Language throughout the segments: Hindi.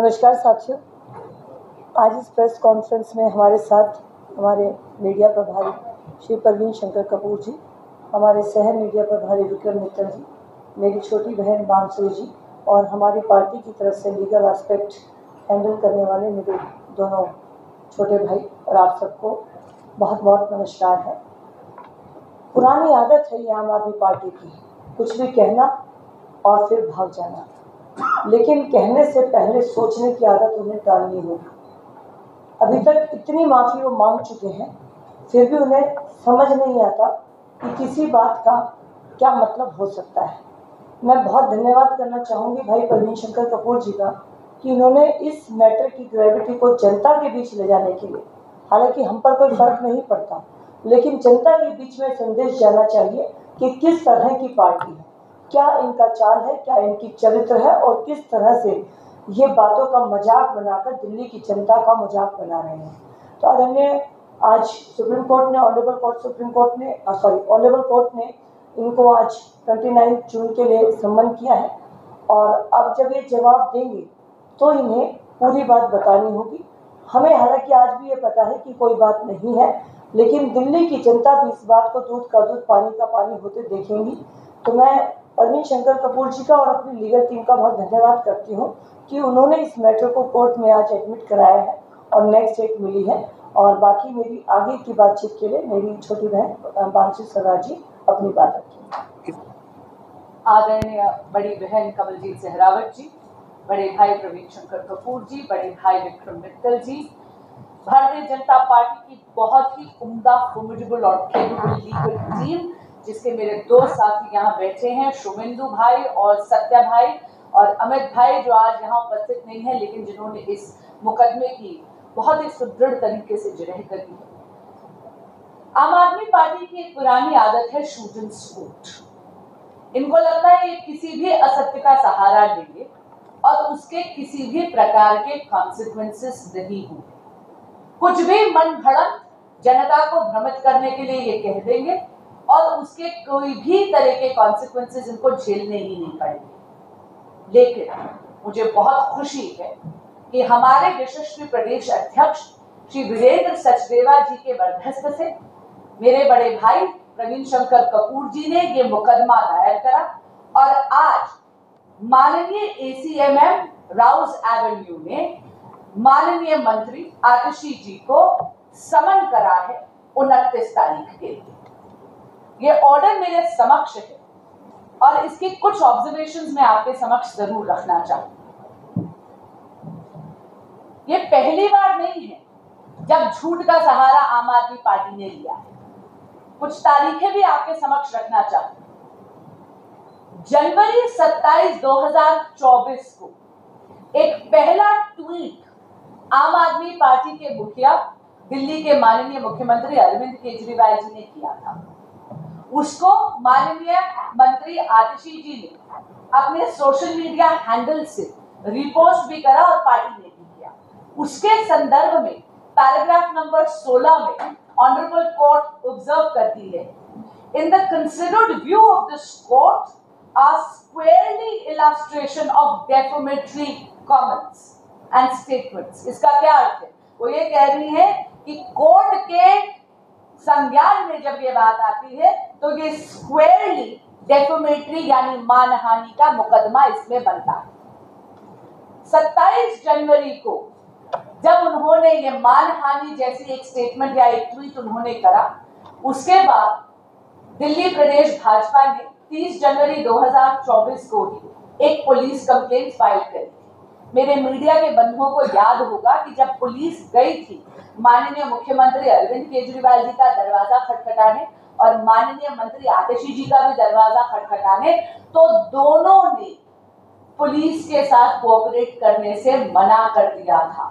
नमस्कार साथियों, आज इस प्रेस कॉन्फ्रेंस में हमारे साथ हमारे मीडिया प्रभारी श्री प्रवीण शंकर कपूर जी, हमारे सह मीडिया प्रभारी विक्रम मित्तल जी, मेरी छोटी बहन बांसुरी जी और हमारी पार्टी की तरफ से लीगल एस्पेक्ट हैंडल करने वाले मेरे दोनों छोटे भाई और आप सबको बहुत बहुत नमस्कार है। पुरानी आदत है ये आम आदमी पार्टी की, कुछ भी कहना और फिर भाग जाना, लेकिन कहने से पहले सोचने की आदत उन्हें टालनी होगी। अभी तक इतनी माफ़ी वो मांग चुके हैं, फिर भी उन्हें समझ नहीं आता कि किसी बात का क्या मतलब हो सकता है। मैं बहुत धन्यवाद करना चाहूँगी भाई प्रवीण शंकर कपूर जी का कि उन्होंने इस मैटर की ग्रेविटी को जनता के बीच ले जाने के लिए, हालांकि हम पर कोई फर्क नहीं पड़ता, लेकिन जनता के बीच में संदेश जाना चाहिए कि किस तरह की पार्टी है, क्या इनका चाल है, क्या इनकी चरित्र है और किस तरह से ये बातों का मजाक बनाकर दिल्ली की जनता का मजाक बना रहे हैं। तो आदरणीय आज सुप्रीम कोर्ट ने ऑनरेबल कोर्ट ने इनको आज 29 जून के लिए सम्मन किया है और अब जब ये जवाब देंगे तो इन्हें पूरी बात बतानी होगी। हमें हालांकि आज भी ये पता है कि कोई बात नहीं है, लेकिन दिल्ली की जनता भी इस बात को दूध का दूध पानी का पानी होते देखेंगी। तो मैं प्रवीण शंकर कपूर जी का और अपनी लीगल टीम का बहुत धन्यवाद करती हूँ कि उन्होंने इस मैटर को कोर्ट में आज एडमिट कराया है और नेक्स्ट डेट मिली है। और बाकी मेरी आगे की बातचीत के लिए मेरी छोटी बहन बांसुरी सरदार जी अपनी बात रखें। आदरणीय बड़ी बहन कमलजीत सहरावत जी, बड़े भाई प्रवीण शंकर कपूर जी, बड़े भाई विक्रम मित्तल जी, भारतीय जनता पार्टी की बहुत ही उम्दा, फॉर्मिडेबल और कैपेबल लीगल टीम, जिसके मेरे दो साथी यहाँ बैठे हैं, शुभेंदु भाई और सत्या भाई और अमित भाई, जो आज यहाँ उपस्थित नहीं है लेकिन जिन्होंने इस मुकदमे की बहुत ही सुदृढ़ तरीके से जिरह करी है। आम आदमी पार्टी की एक पुरानी आदत है शूट एंड स्कूट। इनको लगता है ये किसी भी असत्य का सहारा लेंगे और उसके किसी भी प्रकार के कॉन्सिक्वेंसेस नहीं होंगे। कुछ भी मन घड़त जनता को भ्रमित करने के लिए ये कह देंगे और उसके कोई भी तरह के कॉन्सिक्वेंसेस इनको झेलने ही नहीं पड़ेंगे। लेकिन मुझे बहुत खुशी है कि हमारे यशस्वी प्रदेश अध्यक्ष श्री वीरेंद्र सचदेवा जी के बरदस्त से मेरे बड़े भाई प्रवीण शंकर कपूर जी ने ये मुकदमा दायर करा और आज माननीय ACMM राउज एवेन्यू ने माननीय मंत्री आतिशी जी को समन करा है 29 तारीख के लिए। ये ऑर्डर मेरे समक्ष है और इसकी कुछ ऑब्जर्वेशंस मैं आपके समक्ष जरूर रखना चाहूंगा। ये पहली बार नहीं है जब झूठ का सहारा आम आदमी पार्टी ने लिया है। कुछ तारीखें भी आपके समक्ष रखना चाहूंगा। जनवरी 27, 2024 को एक पहला ट्वीट आम आदमी पार्टी के मुखिया दिल्ली के माननीय मुख्यमंत्री अरविंद केजरीवाल जी ने किया था। उसको माननीय मंत्री आतिशी जी ने अपने सोशल मीडिया हैंडल से रिपोस्ट भी करा और पार्टी ने भी किया। उसके संदर्भ में पैराग्राफ नंबर 16 में ऑनरेबल कोर्ट ऑब्जर्व करती है, in the considered view of this court are squarely illustration of defamatory comments and statements. इसका क्या अर्थ है? वो ये कह रही है कि कोर्ट के संज्ञान में जब ये बात आती है तो ये स्क्वेयरली डेफेमेटरी यानी मानहानि का मुकदमा इसमें बनता है। 27 जनवरी को जब उन्होंने ये मानहानि जैसी एक स्टेटमेंट या एक ट्वीट उन्होंने करा, उसके बाद दिल्ली प्रदेश भाजपा ने 30 जनवरी 2024 को ही एक पुलिस कंप्लेंट फाइल करी। मेरे मीडिया के बंधुओं को याद होगा कि जब पुलिस गई थी माननीय मुख्यमंत्री अरविंद केजरीवाल जी का दरवाजा खटखटाने और माननीय मंत्री आतिशी जी का भी दरवाजा खटखटाने, तो दोनों ने पुलिस के साथ कोऑपरेट करने से मना कर दिया था।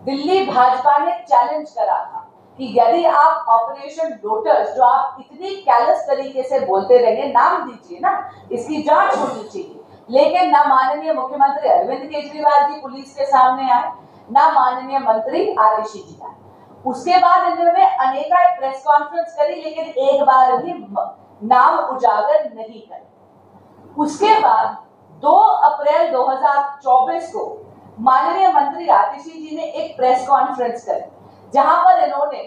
दिल्ली भाजपा ने चैलेंज करा था कि यदि आप ऑपरेशन लोटस, जो आप इतनी कैलस तरीके से बोलते रहे, नाम दीजिए ना, इसकी जांच होनी चाहिए। लेकिन ना माननीय मुख्यमंत्री अरविंद केजरीवाल जी पुलिस के सामने आए, ना माननीय मंत्री आतिशी जी आए। उसके बाद इन्होंने अनेक प्रेस कॉन्फ्रेंस करी, लेकिन एक बार भी नाम उजागर नहीं करे। उसके बाद 2 अप्रैल 2024 को माननीय मंत्री आतिशी जी ने एक प्रेस कॉन्फ्रेंस करी जहां पर इन्होंने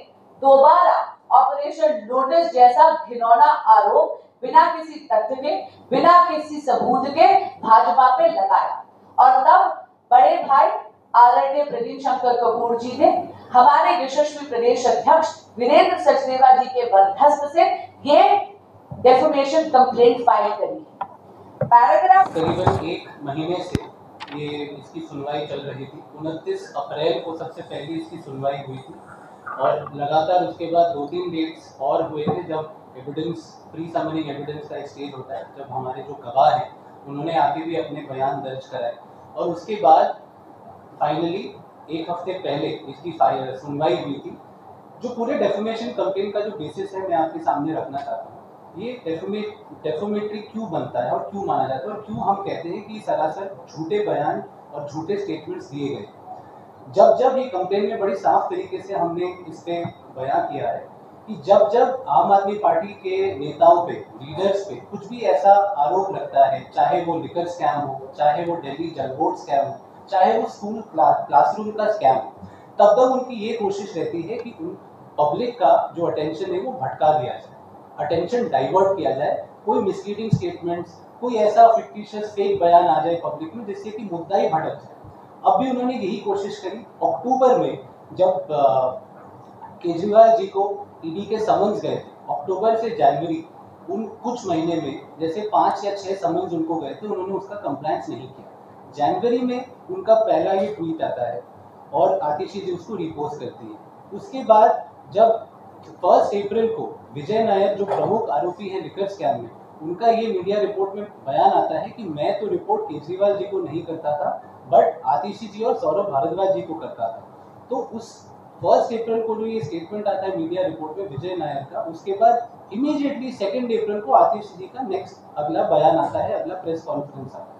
दोबारा ऑपरेशन लोटस जैसा घिनौना आरोप बिना किसी तथ्य के, बिना किसी सबूत के भाजपा पे लगाया। और तब बड़े भाई आदरणीय प्रवीण शंकर कपूर जी ने हमारे यशस्वी प्रदेश अध्यक्ष वीरेंद्र सचदेवा जी के बरदस्त से ये डेफेमेशन कंप्लेंट फाइल करी। पैराग्राफ करीबन 1 महीने से ये इसकी सुनवाई चल रही थी। 29 अप्रैल को सबसे पहले इसकी सुनवाई हुई थी और लगातार उसके बाद 2-3 डेट्स और हुए थे जब एविडेंस, प्री समनिंग एविडेंस का एक स्टेज होता है, जब हमारे जो गवाह हैं उन्होंने आगे भी अपने बयान दर्ज कराए और उसके बाद फाइनली 1 हफ्ते पहले इसकी सुनवाई हुई थी। जो पूरे डेफेमेशन कंप्लेंट का जो बेसिस है मैं आपके सामने रखना चाहता हूँ। ये डेफेमेटरी क्यों बनता है और क्यों माना जाता है और क्यों हम कहते हैं कि सरासर झूठे बयान और झूठे स्टेटमेंट्स दिए गए। जब ये कंप्लेंट में बड़ी साफ तरीके से हमने इस पे बयान किया है कि जब आम आदमी पार्टी के नेताओं पे, लीडर्स पे कुछ भी ऐसा आरोप लगता है, चाहे वो लिकर स्कैम हो, चाहे वो दिल्ली जल बोर्ड स्कैम हो, चाहे वो स्कूल क्लासरूम का स्कैम हो, तब उनकी ये कोशिश रहती है कि उन पब्लिक का जो अटेंशन है वो भटका दिया जाए, अटेंशन डाइवर्ट किया जाए, कोई मिसलीडिंग स्टेटमेंट्स, कोई ऐसा फिक्टिशियस फेक बयान आ जाए पब्लिक में जिससे कि मुद्दा ही भटक जाए। अब भी उन्होंने यही कोशिश करी। अक्टूबर में जब केजरीवाल जी को ईडी के समन्स गए थे, अक्टूबर से जनवरी, उन कुछ महीने में जैसे 5 या 6 समन्स उनको गए थे, उन्होंने उसका कंप्लायंस नहीं किया। जनवरी में उनका पहला ये ट्वीट आता है और आतिशी जी उसको रिपोस्ट करती है। उसके बाद जब 1 अप्रैल को विजय नायर जो प्रमुख आरोपी है लिकर स्कैम में, उनका ये मीडिया रिपोर्ट में बयान आता है कि मैं तो रिपोर्ट केजरीवाल जी को नहीं करता था बट आतिशी जी और सौरभ भारद्वाज जी को करता था। तो उस 1 अप्रैल को जो ये स्टेटमेंट आता है मीडिया रिपोर्ट में विजय नायर का, उसके बाद इमीडिएटली 2 अप्रैल को आतिशी जी का नेक्स्ट अगला बयान आता है, अगला प्रेस कॉन्फ्रेंस आता है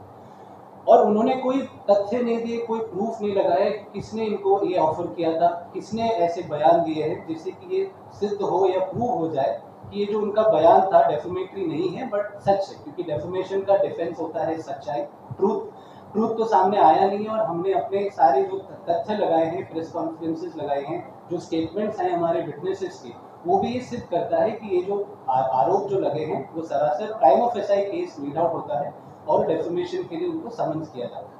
और उन्होंने कोई तथ्य नहीं दिए, कोई प्रूफ नहीं लगाए किसने इनको ये ऑफर किया था, किसने ऐसे बयान दिए हैं जिससे कि ये सिद्ध हो या प्रूव हो जाए कि ये जो उनका बयान था डेफेमेटरी नहीं है बट सच है, क्योंकि डेफेमेशन का डिफेंस होता है सच्चाई, ट्रूथ तो सामने आया नहीं है। और हमने अपने सारे जो तथ्य लगाए हैं, प्रेस कॉन्फ्रेंसेस लगाए हैं, जो स्टेटमेंट्स हैं हमारे विटनेसेस के, वो भी ये सिद्ध करता है कि ये जो आरोप जो लगे हैं वो सरासर prime of SI case read out होता है और डेफेमेशन के लिए उनको समन्स किया जाता है।